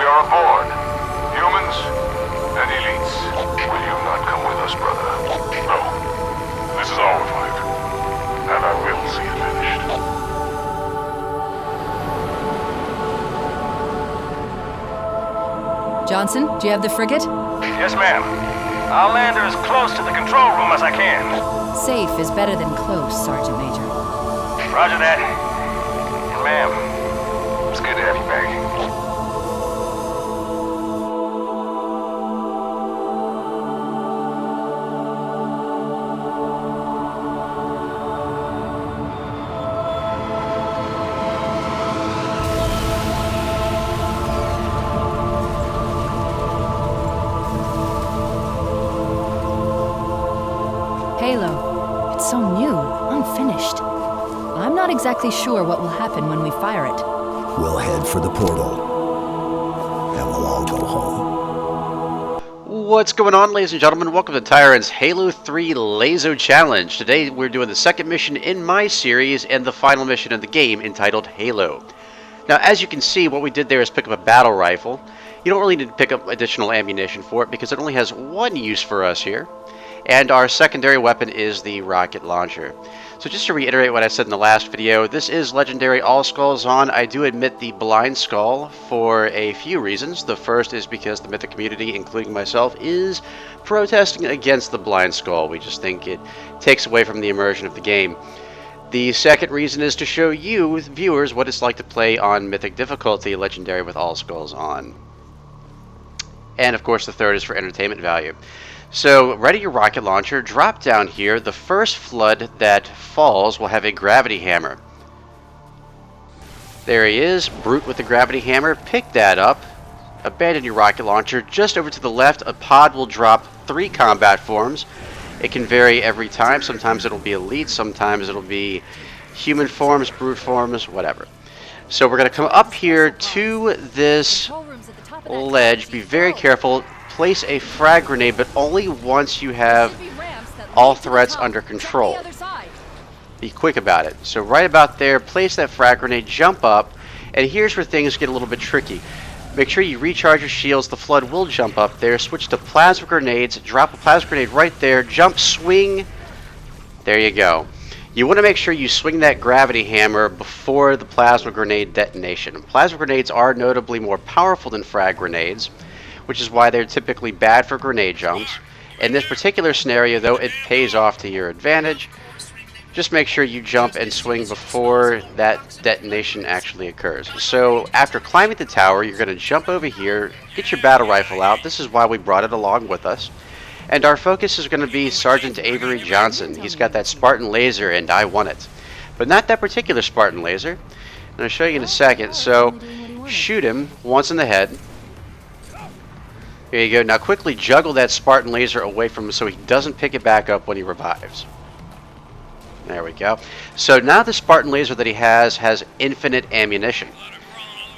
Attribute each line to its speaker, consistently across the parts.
Speaker 1: We are aboard. Humans and elites. Will you not come with us, brother? No. This is our fight. And I will see it finished.
Speaker 2: Johnson, do you have the frigate?
Speaker 3: Yes, ma'am. I'll land her as close to the control room as I can.
Speaker 2: Safe is better than close, Sergeant Major.
Speaker 3: Roger that. And ma'am, it's good to have you back.
Speaker 2: Halo. It's so new, unfinished. I'm not exactly sure what will happen when we fire it.
Speaker 4: We'll head for the portal, and we'll all go home.
Speaker 5: What's going on, ladies and gentlemen? Welcome to Tyrant's Halo 3 LASO Challenge. Today we're doing the second mission in my series and the final mission of the game entitled Halo. Now, as you can see, what we did there is pick up a battle rifle. You don't really need to pick up additional ammunition for it because it only has one use for us here. And our secondary weapon is the rocket launcher. So just to reiterate what I said in the last video, this is Legendary All Skulls on. I do admit the blind skull for a few reasons. The first is because the Mythic community, including myself, is protesting against the blind skull. We just think it takes away from the immersion of the game. The second reason is to show you, viewers, what it's like to play on Mythic difficulty, Legendary with All Skulls on. And of course the third is for entertainment value. So, ready your rocket launcher, drop down here. The first flood that falls will have a gravity hammer. There he is, Brute with the gravity hammer. Pick that up, abandon your rocket launcher. Just over to the left, a pod will drop 3 combat forms. It can vary every time. Sometimes it'll be elite, sometimes it'll be human forms, brute forms, whatever. So we're going to come up here to this ledge. Be very careful. Place a frag grenade, but only once you have all threats under control. Be quick about it. So right about there, place that frag grenade, jump up, and here's where things get a little bit tricky. Make sure you recharge your shields. The flood will jump up there. Switch to plasma grenades. Drop a plasma grenade right there. Jump, swing. There you go. You want to make sure you swing that gravity hammer before the plasma grenade detonation. Plasma grenades are notably more powerful than frag grenades, which is why they're typically bad for grenade jumps. In this particular scenario, though, it pays off to your advantage. Just make sure you jump and swing before that detonation actually occurs. So after climbing the tower, you're going to jump over here, get your battle rifle out. This is why we brought it along with us. And our focus is going to be Sergeant Avery Johnson. He's got that Spartan laser, and I want it. But not that particular Spartan laser. I'm going to show you in a second. So shoot him once in the head. There you go. Now quickly juggle that Spartan laser away from him so he doesn't pick it back up when he revives. There we go. So now the Spartan laser that he has infinite ammunition.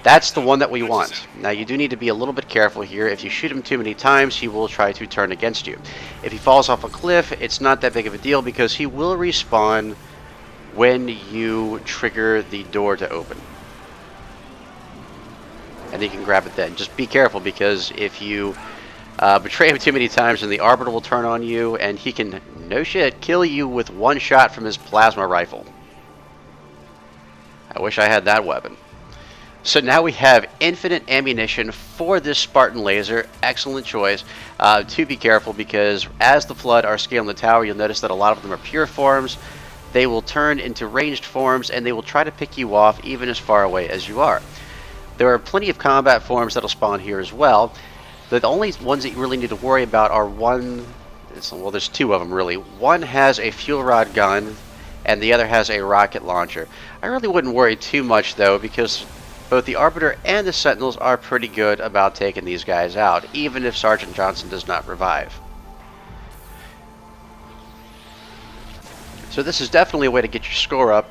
Speaker 5: That's the one that we want. Now you do need to be a little bit careful here. If you shoot him too many times, he will try to turn against you. If he falls off a cliff, it's not that big of a deal because he will respawn when you trigger the door to open. And you can grab it then. Just be careful because if you betray him too many times, then the Arbiter will turn on you and he can, no shit, kill you with one shot from his plasma rifle. I wish I had that weapon. So now we have infinite ammunition for this Spartan laser. Excellent choice. To be careful because as the Flood are scaling the tower, you'll notice that a lot of them are pure forms. They will turn into ranged forms and they will try to pick you off even as far away as you are. There are plenty of combat forms that'll spawn here as well. The only ones that you really need to worry about are well, there's 2 of them really. One has a fuel rod gun and the other has a rocket launcher. I really wouldn't worry too much though because both the Arbiter and the Sentinels are pretty good about taking these guys out, even if Sergeant Johnson does not revive. So this is definitely a way to get your score up.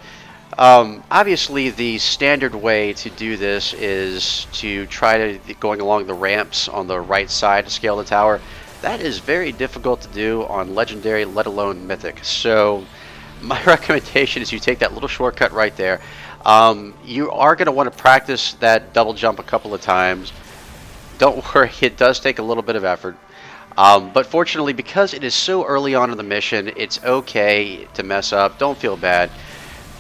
Speaker 5: Obviously the standard way to do this is to try to going along the ramps on the right side to scale the tower. That is very difficult to do on Legendary, let alone Mythic. So my recommendation is you take that little shortcut right there. You are going to want to practice that double jump a couple of times. Don't worry, it does take a little bit of effort. But fortunately, because it is so early on in the mission, it's okay to mess up. Don't feel bad.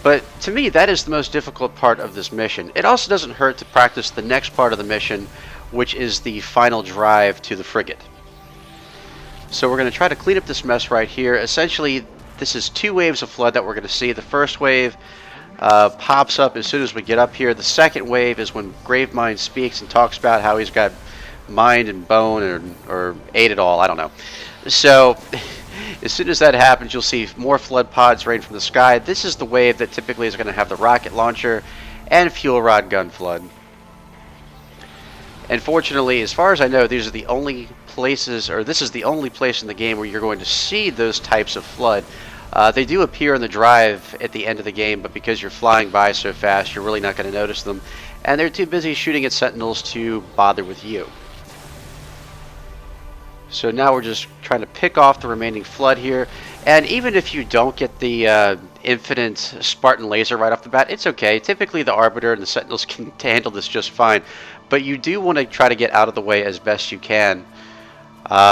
Speaker 5: But to me, that is the most difficult part of this mission. It also doesn't hurt to practice the next part of the mission, which is the final drive to the frigate. So we're going to try to clean up this mess right here. Essentially, this is 2 waves of flood that we're going to see. The first wave pops up as soon as we get up here. The second wave is when Gravemind speaks and talks about how he's got mind and bone, or ate it all, I don't know. So as soon as that happens, you'll see more flood pods rain from the sky. This is the wave that typically is going to have the rocket launcher and fuel rod gun flood. And fortunately, as far as I know, these are the only places, or this is the only place in the game where you're going to see those types of flood. They do appear in the drive at the end of the game, but because you're flying by so fast, you're really not going to notice them. And they're too busy shooting at sentinels to bother with you. So now we're just trying to pick off the remaining flood here. And even if you don't get the infinite Spartan laser right off the bat, it's okay. Typically the Arbiter and the Sentinels can handle this just fine. But you do want to try to get out of the way as best you can.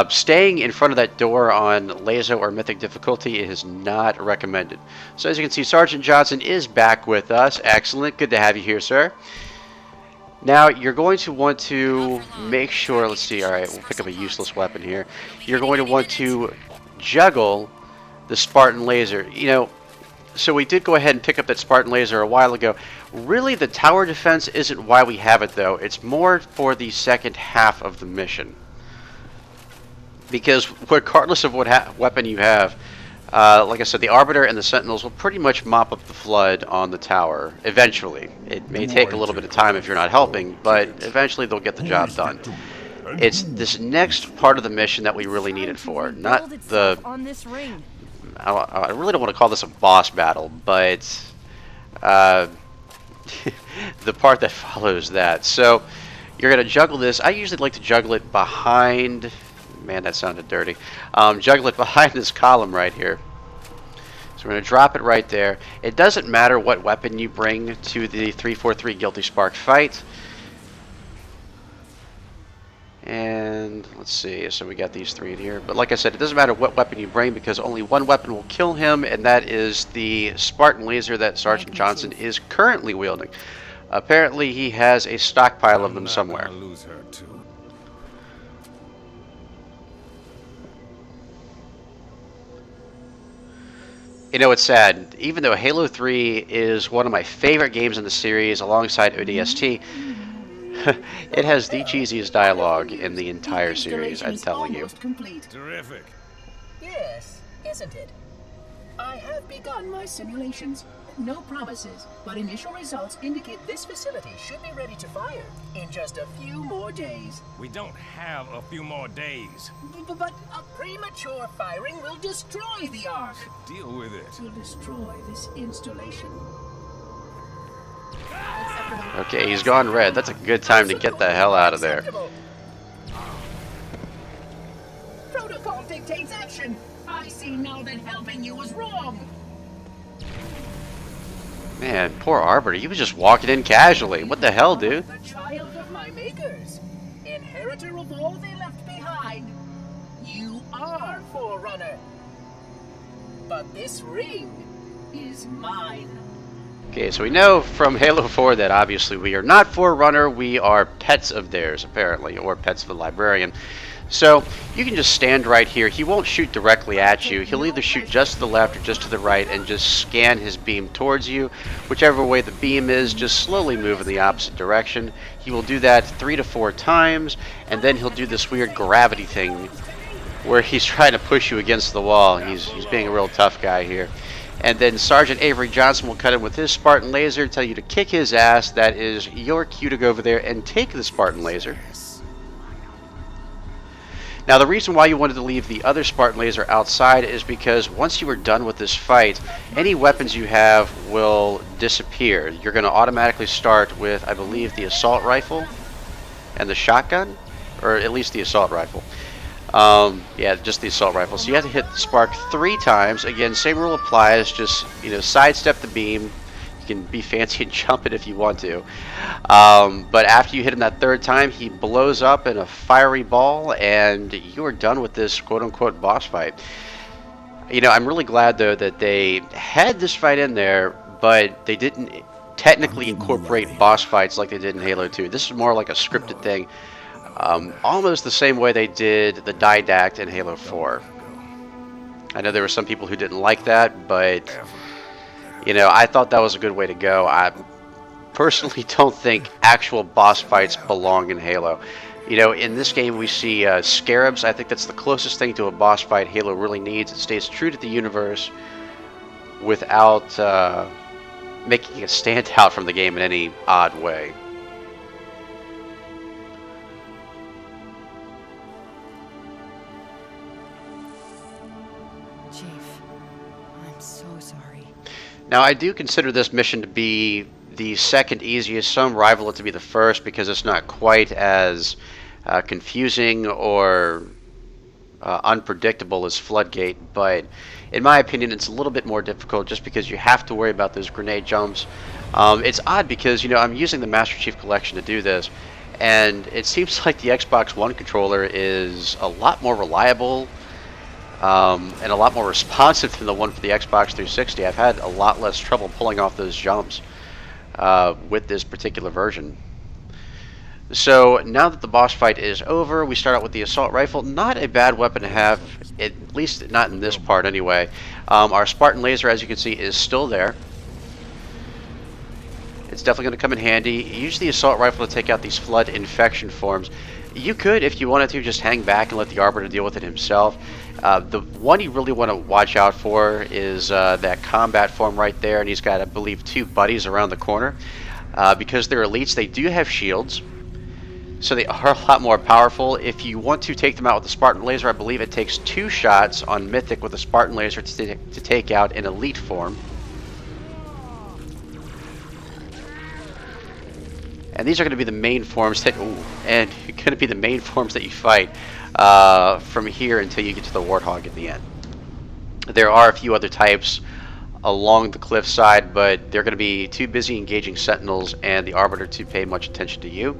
Speaker 5: Staying in front of that door on LASO or Mythic difficulty is not recommended. So as you can see, Sergeant Johnson is back with us. Excellent. Good to have you here, sir. Now, you're going to want to make sure, let's see, alright, we'll pick up a useless weapon here. You're going to want to juggle the Spartan laser. You know, so we did go ahead and pick up that Spartan laser a while ago. Really, the tower defense isn't why we have it, though. It's more for the second half of the mission. Because regardless of what weapon you have, like I said, the Arbiter and the Sentinels will pretty much mop up the flood on the tower, eventually. It may take a little bit of time if you're not helping, but eventually they'll get the job done. It's this next part of the mission that we really need it for, not the... I really don't want to call this a boss battle, but the part that follows that. So you're going to juggle this. I usually like to juggle it behind... Man, that sounded dirty. Juggle it behind this column right here. So we're going to drop it right there. It doesn't matter what weapon you bring to the 343 Guilty Spark fight. And let's see, so we got these 3 in here. But like I said, it doesn't matter what weapon you bring because only one weapon will kill him, and that is the Spartan laser that Sergeant Johnson is currently wielding. Apparently he has a stockpile of them somewhere. You know, it's sad. Even though Halo 3 is one of my favorite games in the series alongside ODST, it has the cheesiest dialogue in the entire series, I'm telling you.
Speaker 6: Terrific. Yes, isn't it? I have begun my simulations. No promises, but initial results indicate this facility should be ready to fire in just a few more days.
Speaker 3: We don't have a few more days.
Speaker 6: But a premature firing will destroy the Ark.
Speaker 3: Deal with it.
Speaker 6: Will destroy this installation.
Speaker 5: Okay, he's gone red. That's a good time to get the hell out of there.
Speaker 6: Protocol dictates action. I see now that helping you was wrong.
Speaker 5: Man, poor Arbiter. He was just walking in casually. What the hell, dude?
Speaker 6: The child of my makers, inheritor of all they left behind. You are Forerunner. But this ring is mine.
Speaker 5: Okay, so we know from Halo 4 that obviously we are not Forerunner, we are pets of theirs, apparently, or pets of the Librarian. So, you can just stand right here. He won't shoot directly at you. He'll either shoot just to the left or just to the right and just scan his beam towards you. Whichever way the beam is, just slowly move in the opposite direction. He will do that 3 to 4 times, and then he'll do this weird gravity thing where he's trying to push you against the wall. He's being a real tough guy here. And then Sergeant Avery Johnson will cut in with his Spartan laser, tell you to kick his ass. That is your cue to go over there and take the Spartan laser. Now, the reason why you wanted to leave the other Spartan laser outside is because once you are done with this fight, any weapons you have will disappear. You're going to automatically start with, I believe, the assault rifle and the shotgun, or at least the assault rifle. Yeah, just the assault rifle. So you have to hit the spark 3 times. Again, same rule applies. Just, sidestep the beam, You can be fancy and jump it if you want to. But after you hit him that third time, he blows up in a fiery ball, and you are done with this quote-unquote boss fight. You know, I'm really glad, though, that they had this fight in there, but they didn't technically incorporate boss fights like they did in Halo 2. This is more like a scripted thing, almost the same way they did the Didact in Halo 4. I know there were some people who didn't like that, but, you know, I thought that was a good way to go. I personally don't think actual boss fights belong in Halo. You know, in this game we see scarabs. I think that's the closest thing to a boss fight Halo really needs. It stays true to the universe without making it stand out from the game in any odd way.
Speaker 2: Chief, I'm so sorry.
Speaker 5: Now, I do consider this mission to be the second easiest. Some rival it to be the first because it's not quite as confusing or unpredictable as Floodgate, but in my opinion it's a little bit more difficult just because you have to worry about those grenade jumps. It's odd because, you know, I'm using the Master Chief Collection to do this, and it seems like the Xbox One controller is a lot more reliable and a lot more responsive than the one for the Xbox 360. I've had a lot less trouble pulling off those jumps with this particular version. So now that the boss fight is over, we start out with the assault rifle. Not a bad weapon to have, at least not in this part anyway. Our Spartan laser, as you can see, is still there. It's definitely going to come in handy. Use the assault rifle to take out these flood infection forms. You could, if you wanted to, just hang back and let the Arbiter deal with it himself. The one you really want to watch out for is that combat form right there, and he's got, I believe, 2 buddies around the corner. Because they're elites, they do have shields, so they are a lot more powerful. If you want to take them out with the Spartan laser, I believe it takes 2 shots on Mythic with a Spartan laser to take out an elite form. And these are going to be the main forms that, going to be the main forms that you fight from here until you get to the Warthog at the end. There are a few other types along the cliffside, but they're going to be too busy engaging Sentinels and the Arbiter to pay much attention to you.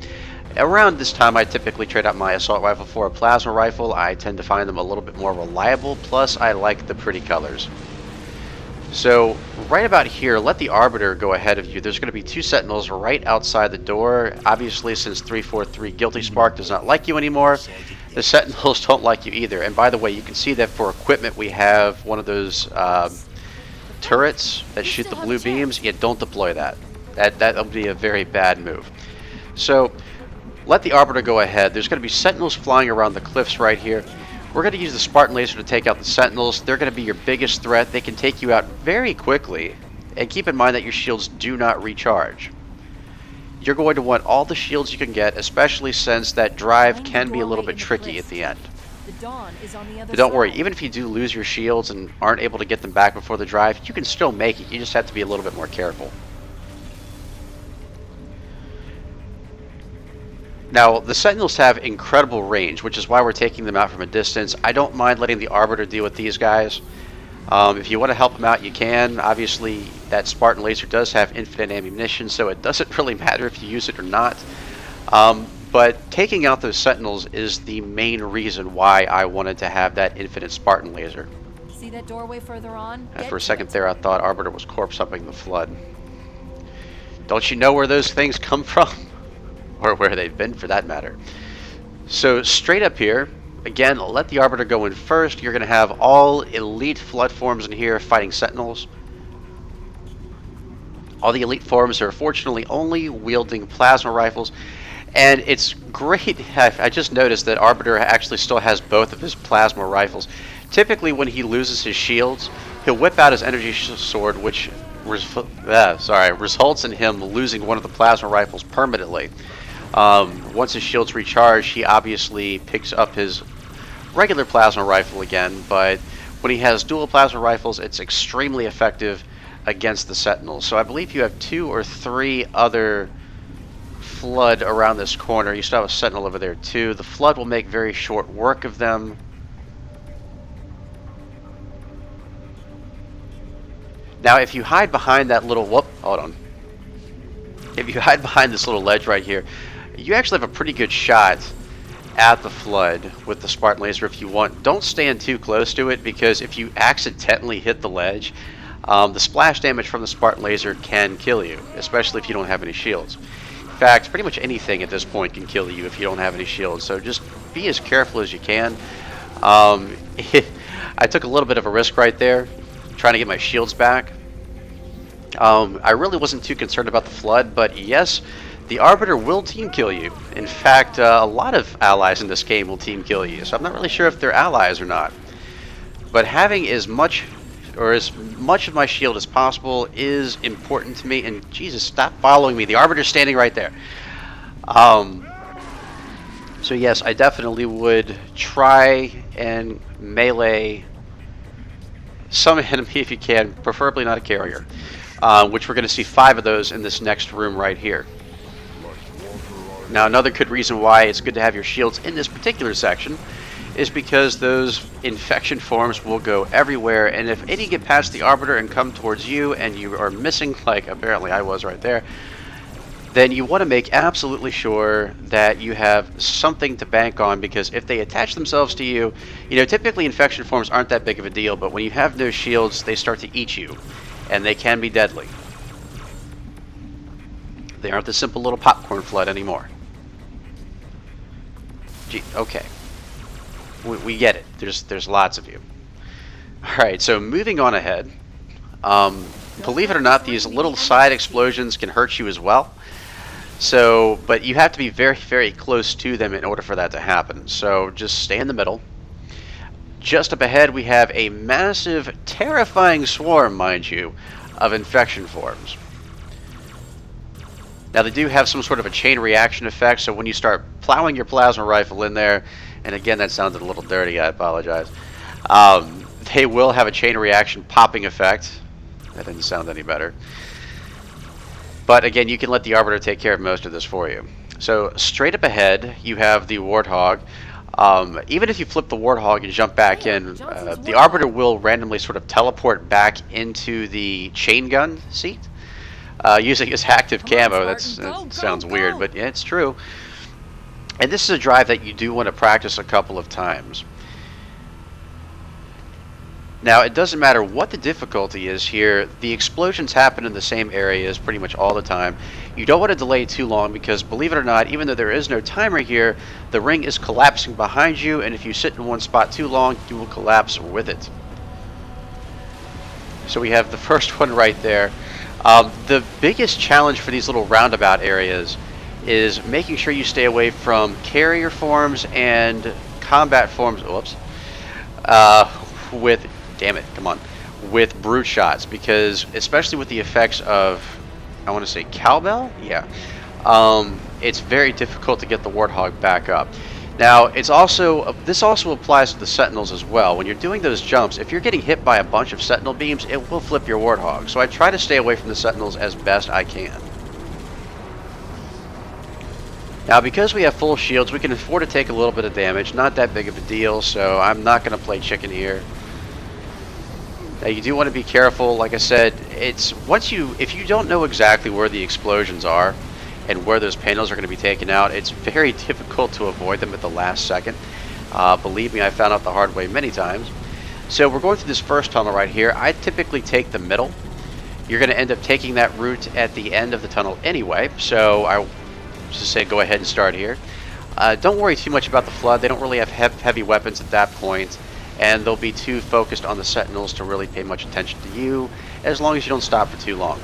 Speaker 5: Around this time, I typically trade out my assault rifle for a plasma rifle. I tend to find them a little bit more reliable, plus I like the pretty colors. So right about here, let the Arbiter go ahead of you. There's going to be 2 Sentinels right outside the door. Obviously, since 343 Guilty Spark does not like you anymore, the Sentinels don't like you either. And by the way, you can see that for equipment we have one of those turrets that shoot the blue beams. Yeah, don't deploy that. That'll be a very bad move. So let the Arbiter go ahead. There's going to be Sentinels flying around the cliffs right here. We're going to use the Spartan laser to take out the Sentinels. They're going to be your biggest threat. They can take you out very quickly. And keep in mind that your shields do not recharge. You're going to want all the shields you can get, especially since that drive can be a little bit tricky at the end. But don't worry, even if you do lose your shields and aren't able to get them back before the drive, you can still make it. You just have to be a little bit more careful. Now, the Sentinels have incredible range, which is why we're taking them out from a distance. I don't mind letting the Arbiter deal with these guys. If you want to help them out, you can. Obviously, that Spartan laser does have infinite ammunition, so it doesn't really matter if you use it or not. But taking out those Sentinels is the main reason why I wanted to have that infinite Spartan laser.
Speaker 2: See that doorway further on?
Speaker 5: And for a second there, I thought Arbiter was corpse-humping the flood. Don't you know where those things come from? Or where they've been, for that matter. So straight up here, again, let the Arbiter go in first. You're going to have all elite flood forms in here fighting Sentinels. All the elite forms are fortunately only wielding plasma rifles. And it's great. I just noticed that Arbiter actually still has both of his plasma rifles. Typically when he loses his shields, he'll whip out his energy sword, which results in him losing one of the plasma rifles permanently. Once his shields recharge, he obviously picks up his regular plasma rifle again, but when he has dual plasma rifles, it's extremely effective against the Sentinels. So I believe you have 2 or 3 other flood around this corner. You still have a Sentinel over there too. The flood will make very short work of them. Now, if you hide behind that little... Whoop, hold on. If you hide behind this little ledge right here, you actually have a pretty good shot at the Flood with the Spartan Laser if you want. Don't stand too close to it, because if you accidentally hit the ledge, the splash damage from the Spartan Laser can kill you, especially if you don't have any shields. In fact, pretty much anything at this point can kill you if you don't have any shields, so just be as careful as you can. I took a little bit of a risk right there, trying to get my shields back. I really wasn't too concerned about the Flood, but yes, the Arbiter will team kill you. In fact, a lot of allies in this game will team kill you, so I'm not really sure if they're allies or not. But having as much of my shield as possible is important to me. And Jesus, stop following me. The Arbiter's standing right there. So yes, I definitely would try and melee some enemy if you can, preferably not a carrier. Which we're going to see 5 of those in this next room right here. Now, another good reason why it's good to have your shields in this particular section is because those infection forms will go everywhere, and if any get past the Arbiter and come towards you and you are missing, like apparently I was right there, then you want to make absolutely sure that you have something to bank on, because if they attach themselves to you, you know, typically infection forms aren't that big of a deal, but when you have no shields, they start to eat you, and they can be deadly. They aren't the simple little popcorn flood anymore. Gee, okay. We get it. There's lots of you. Alright, so moving on ahead. Believe it or not, these little side explosions can hurt you as well. So, but you have to be very, very close to them in order for that to happen. So just stay in the middle. Just up ahead we have a massive, terrifying swarm, mind you, of infection forms. Now they do have some sort of a chain reaction effect, so when you start plowing your plasma rifle in there, and again that sounded a little dirty, I apologize, they will have a chain reaction popping effect. That didn't sound any better. But again, you can let the Arbiter take care of most of this for you. So straight up ahead, you have the Warthog. Even if you flip the Warthog and jump back in, the Arbiter will randomly sort of teleport back into the chain gun seat, using his active camo. That sounds weird, but yeah, it's true. And this is a drive that you do want to practice a couple of times. Now, it doesn't matter what the difficulty is here, the explosions happen in the same areas pretty much all the time. You don't want to delay too long because, believe it or not, even though there is no timer here, the ring is collapsing behind you, and if you sit in one spot too long, you will collapse with it. So we have the first one right there. The biggest challenge for these little roundabout areas is making sure you stay away from carrier forms and combat forms, with, damn it, come on, with brute shots, because especially with the effects of, I want to say cowbell? Yeah. It's very difficult to get the Warthog back up. Now, it's also, this also applies to the Sentinels as well. When you're doing those jumps, if you're getting hit by a bunch of Sentinel beams, it will flip your Warthog. So I try to stay away from the Sentinels as best I can. Now, because we have full shields, we can afford to take a little bit of damage. Not that big of a deal, so I'm not going to play chicken here. Now, you do want to be careful. Like I said, it's if you don't know exactly where the explosions are and where those panels are going to be taken out, it's very difficult to avoid them at the last second. Believe me, I found out the hard way many times. So we're going through this first tunnel right here. I typically take the middle. You're going to end up taking that route at the end of the tunnel anyway, so I just say go ahead and start here. Don't worry too much about the Flood. They don't really have heavy weapons at that point, and they'll be too focused on the Sentinels to really pay much attention to you, as long as you don't stop for too long.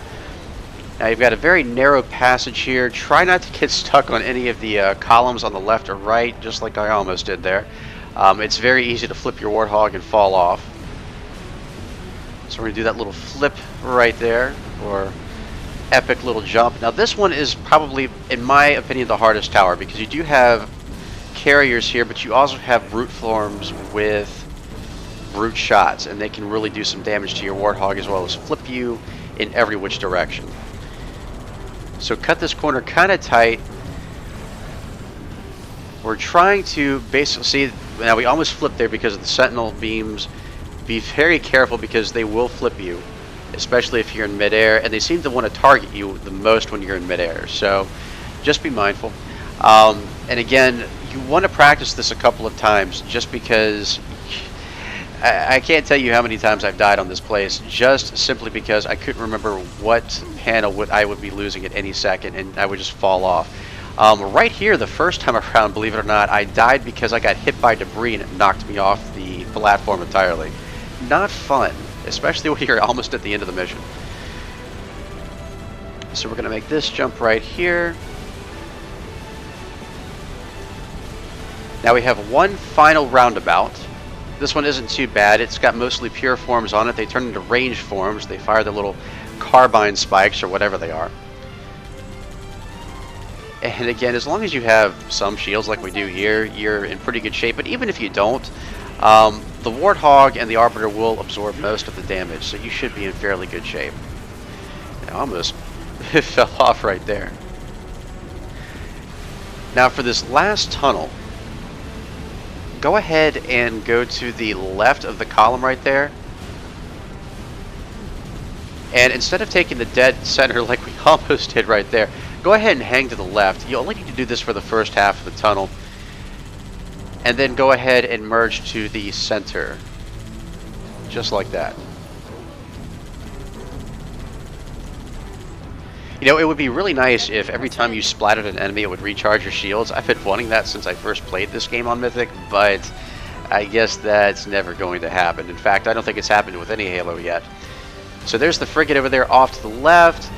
Speaker 5: Now you've got a very narrow passage here. Try not to get stuck on any of the columns on the left or right, just like I almost did there. It's very easy to flip your Warthog and fall off. So we're going to do that little flip right there, or epic little jump. Now this one is probably, in my opinion, the hardest tower, because you do have carriers here, but you also have brute forms with brute shots, and they can really do some damage to your Warthog as well as flip you in every which direction. So cut this corner kind of tight. We're trying to basically see, now we almost flipped there because of the Sentinel beams. Be very careful because they will flip you. especially if you're in midair, and they seem to want to target you the most when you're in midair, so just be mindful. And again, you want to practice this a couple of times, just because I can't tell you how many times I've died on this place, just simply because I couldn't remember what panel I would be losing at any second, and I would just fall off. Right here, the first time around, believe it or not, I died because I got hit by debris and it knocked me off the platform entirely. Not fun, especially when you're almost at the end of the mission. So we're going to make this jump right here. Now we have one final roundabout. This one isn't too bad. It's got mostly pure forms on it. They turn into range forms. They fire the little carbine spikes or whatever they are. And again, as long as you have some shields like we do here, you're in pretty good shape. But even if you don't, the Warthog and the Arbiter will absorb most of the damage, so you should be in fairly good shape. I almost fell off right there. Now for this last tunnel, go ahead and go to the left of the column right there. And instead of taking the dead center like we almost did right there, go ahead and hang to the left. You only need to do this for the first half of the tunnel. And then go ahead and merge to the center. Just like that. You know, it would be really nice if every time you splattered an enemy it would recharge your shields. I've been wanting that since I first played this game on Mythic, but I guess that's never going to happen. In fact, I don't think it's happened with any Halo yet. So there's the frigate over there off to the left.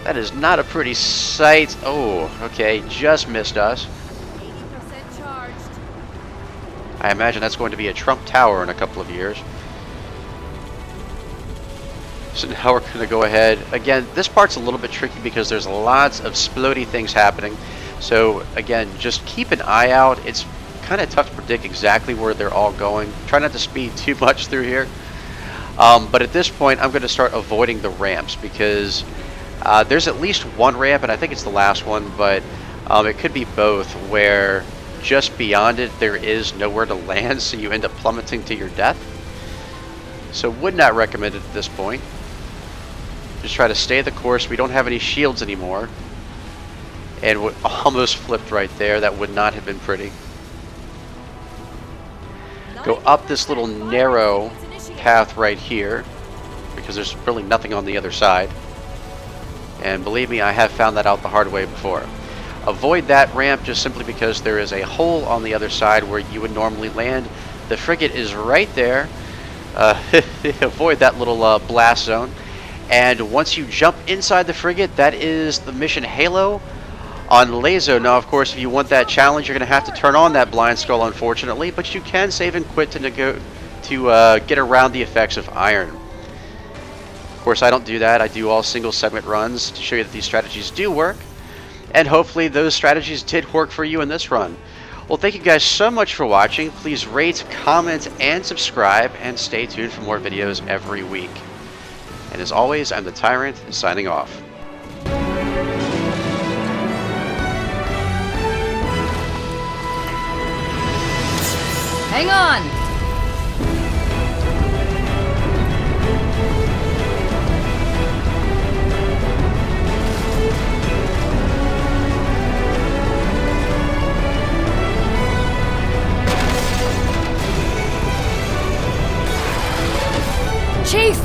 Speaker 5: That is not a pretty sight. Oh, okay, just missed us.
Speaker 2: 80% charged.
Speaker 5: I imagine that's going to be a Trump Tower in a couple of years. So now we're going to go ahead. Again, this part's a little bit tricky because there's lots of splody things happening. So again, just keep an eye out. It's kind of tough to predict exactly where they're all going. Try not to speed too much through here. But at this point, I'm going to start avoiding the ramps because there's at least one ramp, and I think it's the last one, but it could be both, where just beyond it there is nowhere to land, so you end up plummeting to your death. So would not recommend it at this point. Just try to stay the course. We don't have any shields anymore. And we almost flipped right there. That would not have been pretty. Go up this little narrow path right here, because there's really nothing on the other side. And believe me, I have found that out the hard way before. Avoid that ramp just simply because there is a hole on the other side where you would normally land. The frigate is right there. Avoid that little blast zone. And once you jump inside the frigate, that is the mission Halo on LASO. Now, of course, if you want that challenge, you're going to have to turn on that blind skull, unfortunately, but you can save and quit to get around the effects of iron. Of course, I don't do that. I do all single segment runs to show you that these strategies do work, and hopefully those strategies did work for you in this run. Well, thank you guys so much for watching. Please rate, comment, and subscribe, and stay tuned for more videos every week. And as always, I'm the Tyrant, signing off.
Speaker 2: Hang on! Chief!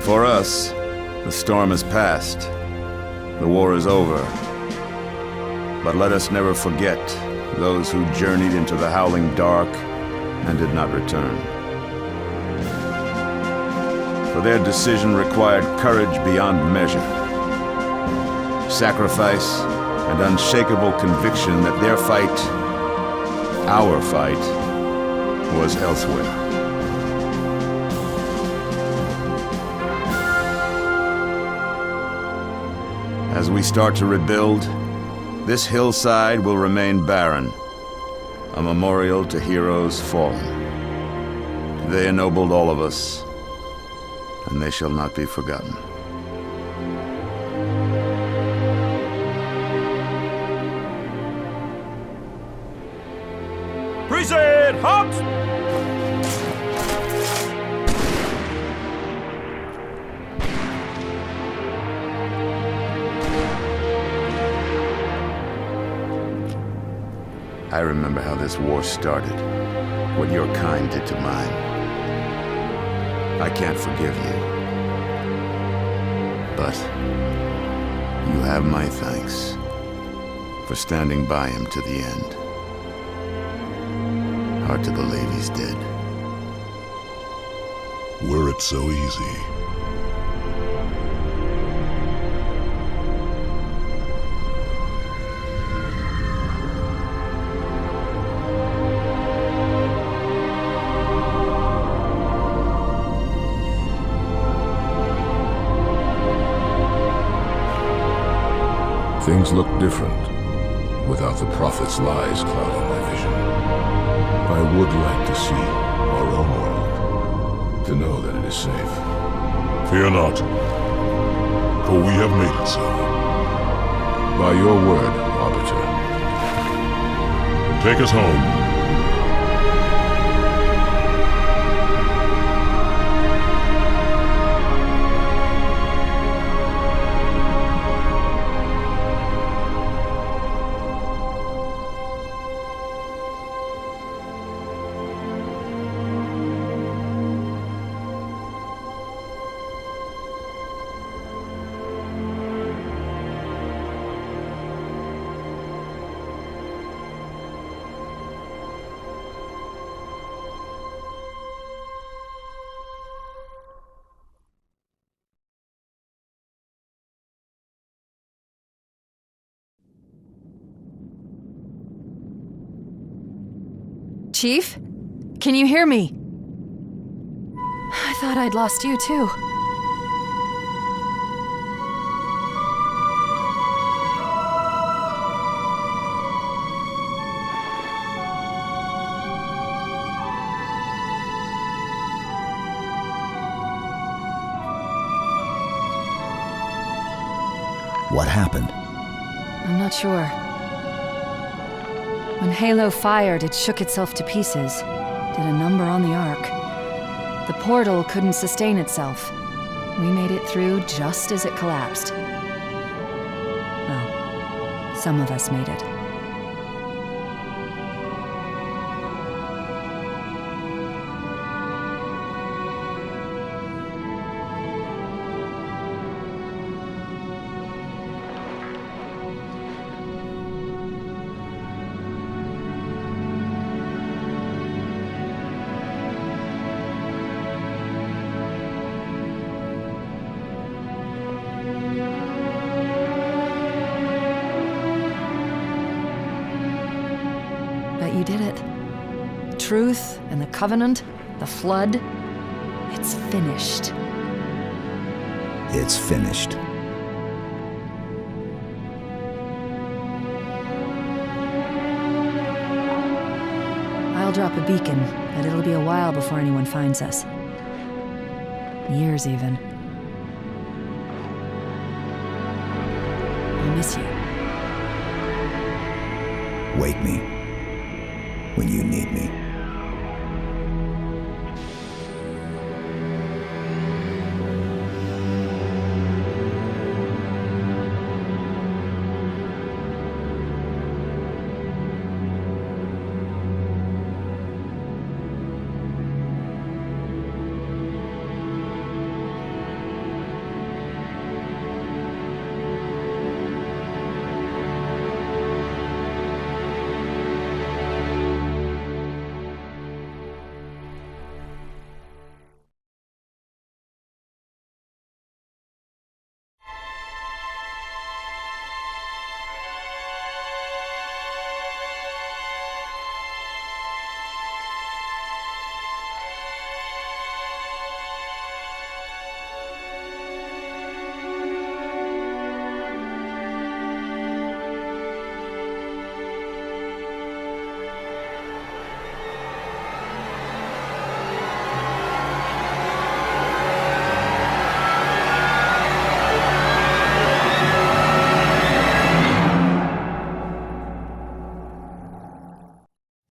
Speaker 7: For us, the storm has passed. The war is over. But let us never forget those who journeyed into the howling dark and did not return. For their decision required courage beyond measure, sacrifice, and unshakable conviction that their fight, our fight, was elsewhere. As we start to rebuild, this hillside will remain barren, a memorial to heroes fallen. They ennobled all of us, and they shall not be forgotten.
Speaker 8: Present, halt!
Speaker 7: I remember how this war started, what your kind did to mine. I can't forgive you, but you have my thanks for standing by him to the end. Hard to believe he's dead.
Speaker 1: Were it so easy. Things look different without the prophet's lies clouding my vision. I would like to see our own world, to know that it is safe. Fear not, for we have made it so. By your word, Arbiter. Take us home.
Speaker 2: Chief? Can you hear me? I thought I'd lost you too.
Speaker 4: What happened?
Speaker 2: I'm not sure. When Halo fired, it shook itself to pieces. Did a number on the Ark. The portal couldn't sustain itself. We made it through just as it collapsed. Well, some of us made it. You did it. Truth and the Covenant, the Flood, it's finished.
Speaker 4: It's finished.
Speaker 2: I'll drop a beacon, but it'll be a while before anyone finds us. Years, even. I'll miss you.
Speaker 4: Wake me when you need me.